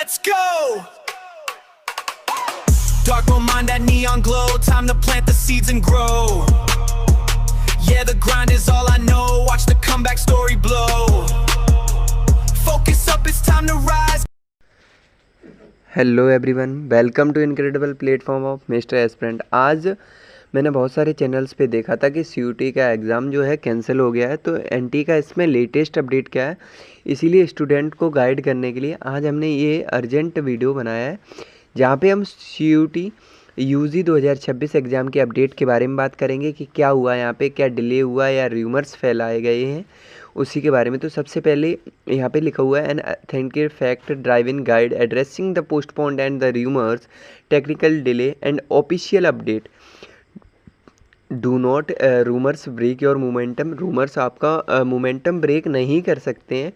let's go! Dark my mind, that neon glow. Time to plant the seeds and grow. Yeah, the grind is all I know. Watch the comeback story blow. Focus up, it's time to rise. Hello everyone, welcome to incredible platform of mister aspirant. आज मैंने बहुत सारे channels पे देखा था कि CUT का exam जो है कैंसिल हो गया है, तो एनटी का इसमें लेटेस्ट अपडेट क्या है, इसीलिए स्टूडेंट को गाइड करने के लिए आज हमने ये अर्जेंट वीडियो बनाया है, जहाँ पे हम सीयूटी यूजी 2026 एग्ज़ाम के अपडेट के बारे में बात करेंगे कि क्या हुआ यहाँ पे, क्या डिले हुआ या र्यूमर्स फैलाए गए हैं उसी के बारे में। तो सबसे पहले यहाँ पे लिखा हुआ है an authentic fact driven guide addressing the postponed and the rumours, technical delay and official update. Do not rumours break your momentum. Rumours आपका मोमेंटम ब्रेक नहीं कर सकते हैं,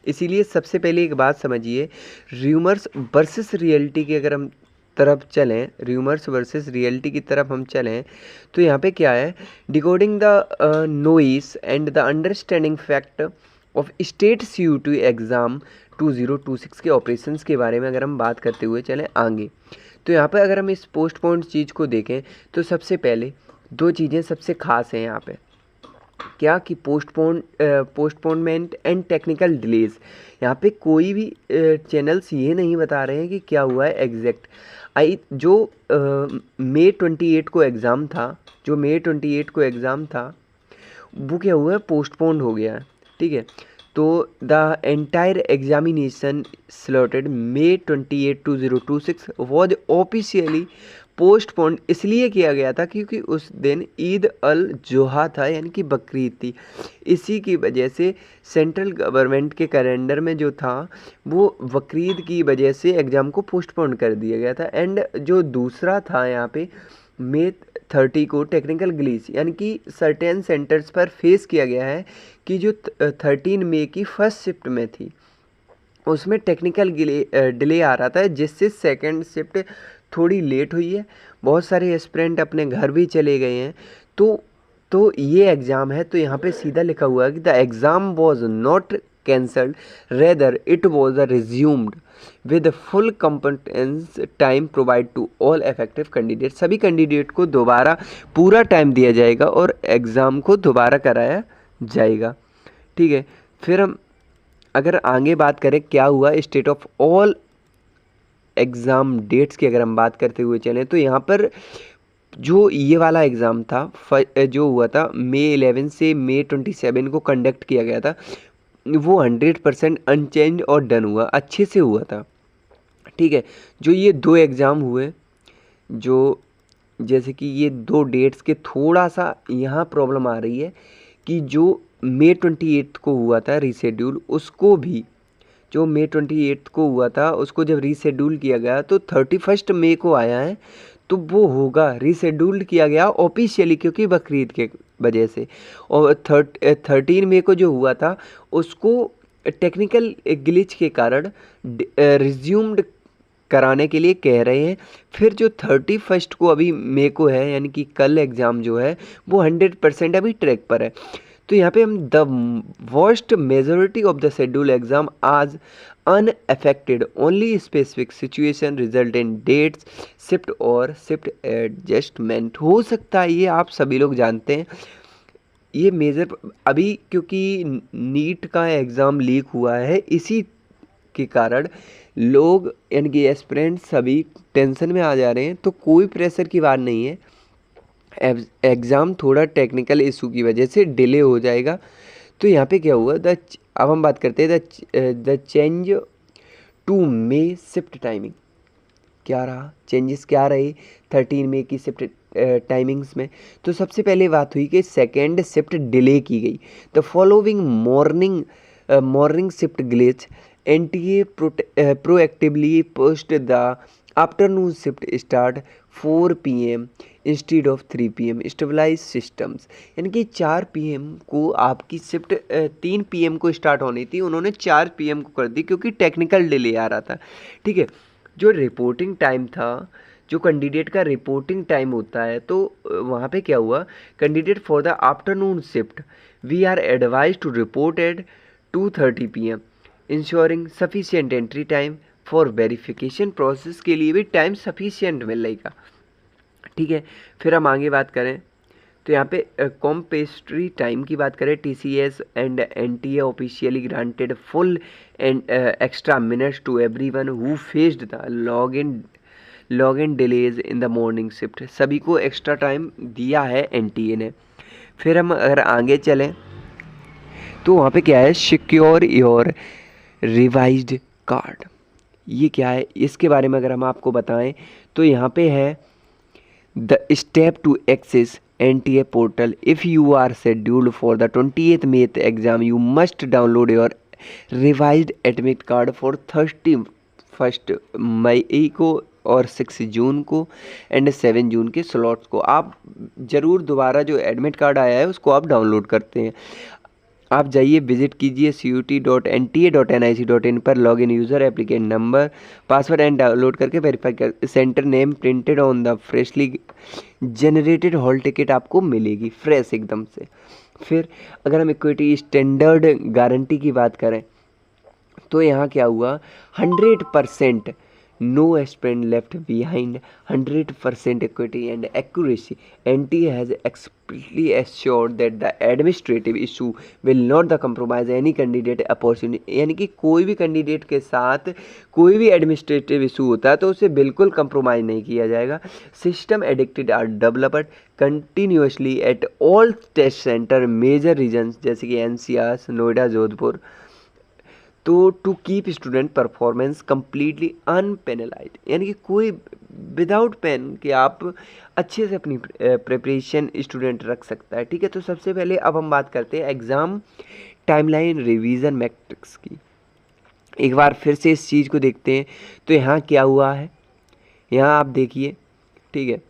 इसीलिए सबसे पहले एक बात समझिए, र्यूमर्स वर्सेस रियलिटी की अगर हम तरफ चलें, र्यूमर्स वर्सेस रियलिटी की तरफ हम चलें, तो यहाँ पे क्या है, decoding the noise and the understanding fact of state CUT exam 2026 के ऑपरेशंस के बारे में अगर हम बात करते हुए चलें आगे, तो यहाँ पे अगर हम इस पोस्टपोन्ड चीज़ को देखें तो सबसे पहले दो चीज़ें सबसे खास हैं यहाँ पे, क्या कि पोस्टपोनमेंट एंड टेक्निकल डिलेज। यहाँ पे कोई भी चैनल्स ये नहीं बता रहे हैं कि क्या हुआ है एग्जैक्ट। जो मई 28 को एग्ज़ाम था, वो क्या हुआ है, पोस्टपोन्ड हो गया है, ठीक है। तो the entire examination slotted May 28, 2026 was officially postponed इसलिए किया गया था क्योंकि उस दिन ईद अल जोहा था, यानी कि बकरीद थी। इसी की वजह से सेंट्रल गवर्नमेंट के कैलेंडर में जो था वो बकरीद की वजह से एग्ज़ाम को पोस्टपोन कर दिया गया था। एंड जो दूसरा था यहाँ पे मई 30 को टेक्निकल ग्लिच, यानी कि सर्टेन सेंटर्स पर फेस किया गया है कि जो 13 मई की फर्स्ट शिफ्ट में थी उसमें टेक्निकल डिले आ रहा था, जिससे सेकंड शिफ्ट थोड़ी लेट हुई है। बहुत सारे एस्पिरेंट अपने घर भी चले गए हैं। तो ये एग्ज़ाम है, तो यहाँ पे सीधा लिखा हुआ है कि the exam was not cancelled, rather it was resumed with full competence time provide to all effective candidate. सभी कैंडिडेट को दोबारा पूरा टाइम दिया जाएगा और एग्ज़ाम को दोबारा कराया जाएगा, ठीक है। फिर हम अगर आगे बात करें क्या हुआ state of all exam dates की अगर हम बात करते हुए चलें, तो यहाँ पर जो ये वाला एग्ज़ाम था जो हुआ था मई 11 से मई 27 को कंडक्ट किया गया था, वो 100% अनचेंज और डन हुआ, अच्छे से हुआ था, ठीक है। जो ये दो एग्ज़ाम हुए, जो जैसे कि ये दो डेट्स के थोड़ा सा यहाँ प्रॉब्लम आ रही है कि जो मई 28 को हुआ था रीशेड्यूल, उसको भी जो मई 28 को हुआ था उसको जब रीशेड्यूल किया गया तो 31 मई को आया है, तो वो होगा रीशेड्यूल्ड किया गया ऑफिशियली क्योंकि बकरीद के वजह से। और 13 मई को जो हुआ था उसको टेक्निकल ग्लिच के कारण रिज्यूम्ड कराने के लिए कह रहे हैं। फिर जो 31 को अभी मई को है, यानी कि कल एग्ज़ाम जो है वो 100% अभी ट्रैक पर है। तो यहाँ पे हम the worst majority of the schedule exam आज unaffected, only specific situation result in dates shift और शिफ्ट एडजस्टमेंट हो सकता है। ये आप सभी लोग जानते हैं। ये मेजर अभी क्योंकि नीट का एग्ज़ाम लीक हुआ है, इसी के कारण लोग यानी कि एस्पिरेंट सभी टेंशन में आ जा रहे हैं। तो कोई प्रेशर की बात नहीं है, एग्ज़ाम थोड़ा टेक्निकल इशू की वजह से डिले हो जाएगा। तो यहाँ पे क्या हुआ, अब हम बात करते हैं the change to May shift timing. क्या रहा, चेंजेस क्या रहे 13 मई की शिफ्ट टाइमिंग्स में। तो सबसे पहले बात हुई कि सेकेंड शिफ्ट डिले की गई। The following morning shift glitch NTA proactively post the afternoon shift start 4 PM instead of 3 PM stabilise systems, यानी कि 4 PM को आपकी शिफ्ट 3 PM को स्टार्ट होनी थी, उन्होंने 4 PM को कर दी क्योंकि टेक्निकल डिले आ रहा था, ठीक है। जो रिपोर्टिंग टाइम था, जो कैंडिडेट का रिपोर्टिंग टाइम होता है, तो वहाँ पे क्या हुआ, candidate for the afternoon shift we are advise to report at 2:30 PM ensuring sufficient entry time for verification process के लिए भी टाइम सफिशिएंट मिलेगा, ठीक है। फिर हम आगे बात करें तो यहाँ पे कॉम्पेस्ट्री टाइम की बात करें, TCS and NTA officially granted full and extra minutes to everyone who faced the log in delays in the morning shift. सभी को एक्स्ट्रा टाइम दिया है NTA ने। फिर हम अगर आगे चलें तो वहाँ पे क्या है, सिक्योर योर रिवाइज्ड कार्ड। ये क्या है, इसके बारे में अगर हम आपको बताएं तो यहाँ पे है the step to access NTA portal. If you are scheduled for the 28th May exam, you must download your revised admit card for 31st मई को और 6 जून को एंड 7 जून के स्लॉट्स को आप ज़रूर दोबारा जो एडमिट कार्ड आया है उसको आप डाउनलोड करते हैं। आप जाइए विजिट कीजिए CUT.NTA.nic.in पर login user applicant number password and download करके वेरीफाई कर centre name printed on the freshly generated hall ticket आपको मिलेगी फ्रेश एकदम से। फिर अगर हम इक्विटी स्टैंडर्ड गारंटी की बात करें तो यहाँ क्या हुआ, 100% no aspirant left behind, 100% equity and accuracy. NTA has explicitly assured that the administrative issue will not compromise any candidate opportunity. यानी कि कोई भी कैंडिडेट के साथ कोई भी एडमिनिस्ट्रेटिव इशू होता है तो उसे बिल्कुल कंप्रोमाइज़ नहीं किया जाएगा। System addicted are developed continuously at all test center major reasons जैसे कि NCR, नोएडा, जोधपुर, तो to keep student performance completely unpenalize, यानी कि कोई विदाउट पेन कि आप अच्छे से अपनी प्रिपरेशन स्टूडेंट रख सकता है, ठीक है। तो सबसे पहले अब हम बात करते हैं एग्ज़ाम टाइमलाइन रिवीजन मैट्रिक्स की। एक बार फिर से इस चीज़ को देखते हैं तो यहाँ क्या हुआ है, यहाँ आप देखिए, ठीक है।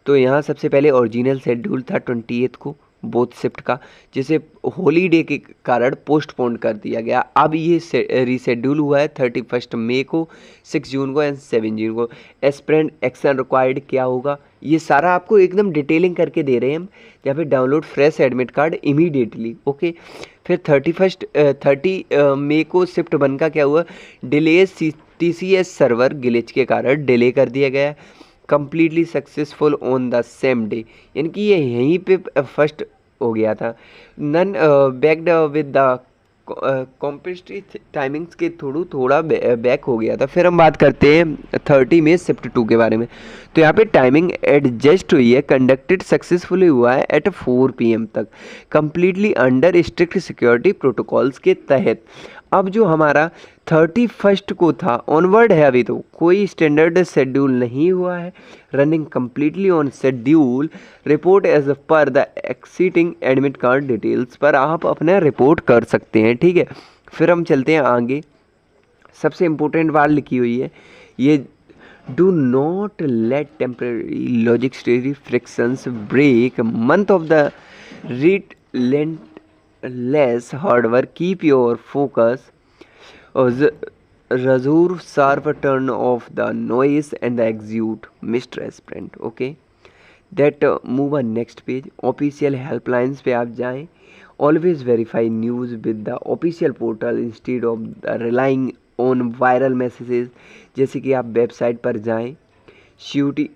तो यहाँ सबसे पहले ओरिजिनल शेड्यूल था 28 को बोथ शिफ्ट का, जिसे हॉलीडे के कारण पोस्टपोन कर दिया गया। अब ये रीशेड्यूल हुआ है 31 मई को, 6 जून को एंड 7 जून को। एस्पिरेंट एक्शन रिक्वायर्ड क्या होगा, ये सारा आपको एकदम डिटेलिंग करके दे रहे हैं हम। यहाँ पे download fresh admit card immediately, okay. फिर 30 मई को शिफ्ट 1 का क्या हुआ, डिले TCS सर्वर ग्लिच के कारण डिले कर दिया गया, completely successful on the same day, यानी कि ये यहीं पे फर्स्ट हो गया था। None backed with the competitive timings के थोड़ा बैक हो गया था। फिर हम बात करते हैं 30 में शिफ्ट 2 के बारे में। तो यहाँ पे टाइमिंग एडजस्ट हुई है, कंडक्टेड सक्सेसफुली हुआ है एट 4 PM तक, completely under strict security protocols के तहत। अब जो हमारा 31 को था ऑनवर्ड है, अभी तो कोई स्टैंडर्ड शेड्यूल नहीं हुआ है, running completely on schedule. Report as per the exciting admit card details पर आप अपना रिपोर्ट कर सकते हैं, ठीक है। फिर हम चलते हैं आगे, सबसे इम्पोर्टेंट बात लिखी हुई है ये, do not let temporary logistic frictions break month of the relent less hard work, keep your focus, reserve sharp turn off the noise and the execute Mr. Aspirant, okay। that move on next page, official helplines पे आप जाएं, always verify news with the official portal instead of relying on viral messages। जैसे कि आप website पर जाएं, CUT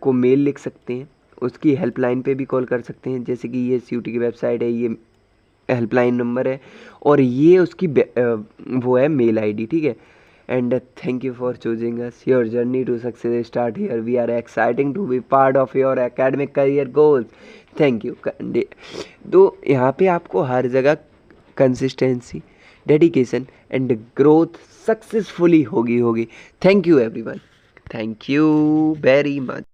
को mail लिख सकते हैं, उसकी हेल्पलाइन पे भी कॉल कर सकते हैं, जैसे कि ये CUT की वेबसाइट है, ये हेल्पलाइन नंबर है और ये उसकी वो है मेल ID, ठीक है। And thank you for choosing us, your journey to success start here, we are exciting to be part of your academic career goals, thank you. तो यहाँ पे आपको हर जगह consistency, dedication and growth successfully होगी। Thank you everyone, thank you very much.